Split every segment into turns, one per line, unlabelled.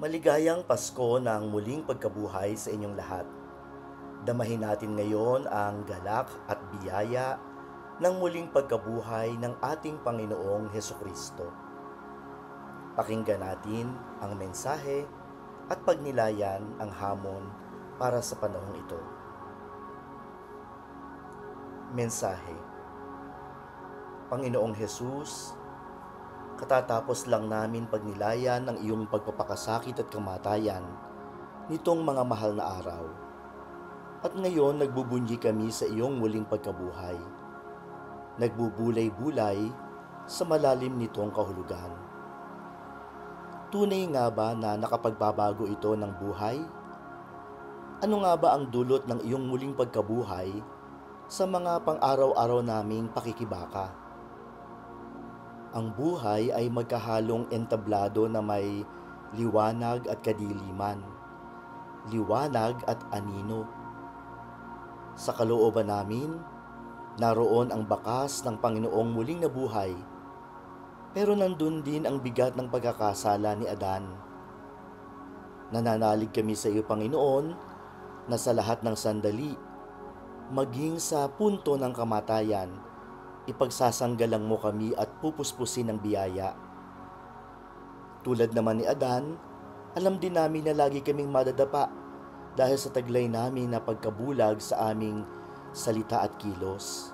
Maligayang Pasko ng muling pagkabuhay sa inyong lahat. Damahin natin ngayon ang galak at biyaya ng muling pagkabuhay ng ating Panginoong Hesukristo. Pakinggan natin ang mensahe at pagnilayan ang hamon para sa panahong ito. Mensahe. Panginoong Hesus, katatapos lang namin pagnilayan ang iyong pagpapakasakit at kamatayan nitong mga mahal na araw. At ngayon nagbubunyi kami sa iyong muling pagkabuhay. Nagbubulay-bulay sa malalim nitong kahulugan. Tunay nga ba na nakapagbabago ito ng buhay? Ano nga ba ang dulot ng iyong muling pagkabuhay sa mga pang-araw-araw naming pakikibaka? Ang buhay ay magkahalong entablado na may liwanag at kadiliman, liwanag at anino. Sa kalooban namin, naroon ang bakas ng Panginoong muling nabuhay, pero nandun din ang bigat ng pagkakasala ni Adan. Nananalig kami sa iyo, Panginoon, na sa lahat ng sandali, maging sa punto ng kamatayan, ipagsasanggalang mo kami at pupuspusin ng biyaya. Tulad naman ni Adan, alam din namin na lagi kaming madadapa dahil sa taglay namin na pagkabulag sa aming salita at kilos.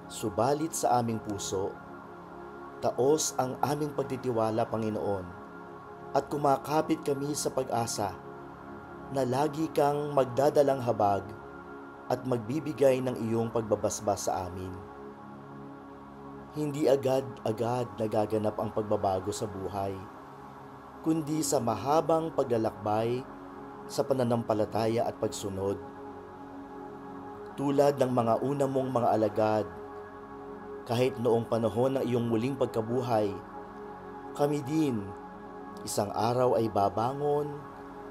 Subalit sa aming puso, taos ang aming pagtitiwala, Panginoon, at kumakapit kami sa pag-asa na lagi kang magdadalang habag at magbibigay ng iyong pagbabasbas sa amin. Hindi agad-agad nagaganap ang pagbabago sa buhay, kundi sa mahabang paglalakbay sa pananampalataya at pagsunod. Tulad ng mga una mong mga alagad, kahit noong panahon ng iyong muling pagkabuhay, kami din, isang araw ay babangon,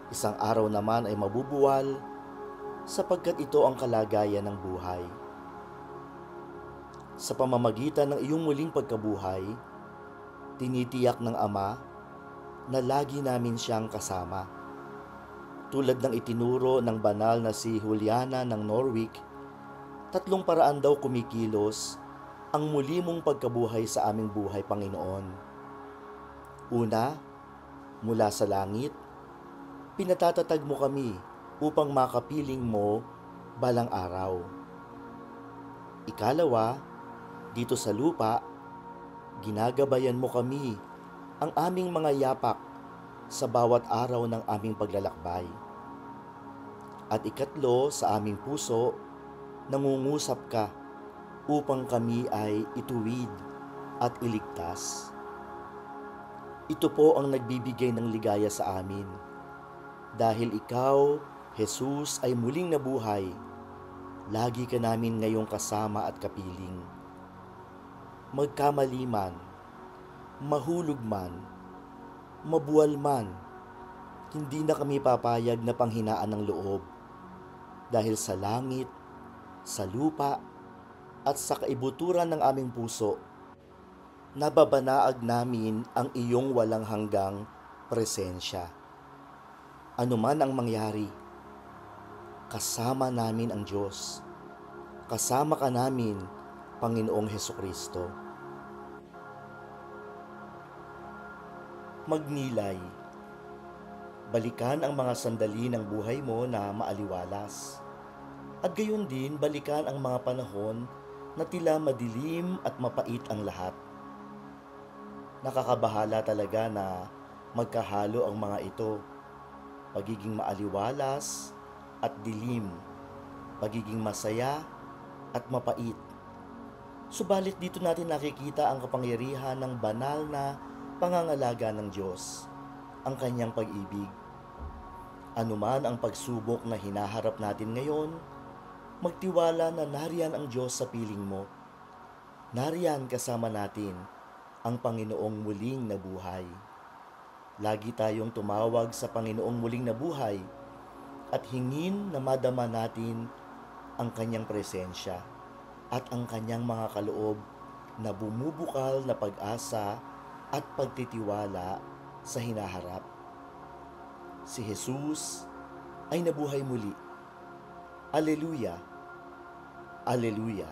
isang araw naman ay mabubuwal, sapagkat ito ang kalagayan ng buhay. Sa pamamagitan ng iyong muling pagkabuhay, tinitiyak ng Ama na lagi namin siyang kasama. Tulad ng itinuro ng banal na si Juliana ng Norwich, 3 paraan daw kumikilos ang muli mong pagkabuhay sa aming buhay, Panginoon. Una, mula sa langit, pinatatatag mo kami upang makapiling mo balang araw. Ikalawa, dito sa lupa, ginagabayan mo kami, ang aming mga yapak, sa bawat araw ng aming paglalakbay. At ikatlo, sa aming puso, nangungusap ka upang kami ay ituwid at iligtas. Ito po ang nagbibigay ng ligaya sa amin. Dahil ikaw, Jesus, ay muling nabuhay, lagi ka namin ngayong kasama at kapiling. Magkamali man, mahulog man, mabuwal man, hindi na kami papayag na panghinaan ng loob. Dahil sa langit, sa lupa, at sa kaibuturan ng aming puso, nababanaag namin ang iyong walang hanggang presensya. Ano man ang mangyari, kasama namin ang Diyos. Kasama ka namin, Panginoong Hesukristo. Magnilay. Balikan ang mga sandali ng buhay mo na maaliwalas. At gayon din balikan ang mga panahon na tila madilim at mapait ang lahat. Nakakabahala talaga na magkahalo ang mga ito. Pagiging maaliwalas at dilim, pagiging masaya at mapait. Subalit dito natin nakikita ang kapangyarihan ng banal na pangangalaga ng Diyos, ang kanyang pag-ibig. Anuman ang pagsubok na hinaharap natin ngayon, magtiwala na nariyan ang Diyos sa piling mo. Nariyan kasama natin ang Panginoong muling nabuhay. Lagi tayong tumawag sa Panginoong muling nabuhay at hingin na madama natin ang kanyang presensya at ang kanyang mga kaloob na bumubukal na pag-asa at pagtitiwala sa hinaharap. si Jesus ay nabuhay muli. Aleluya! Aleluya!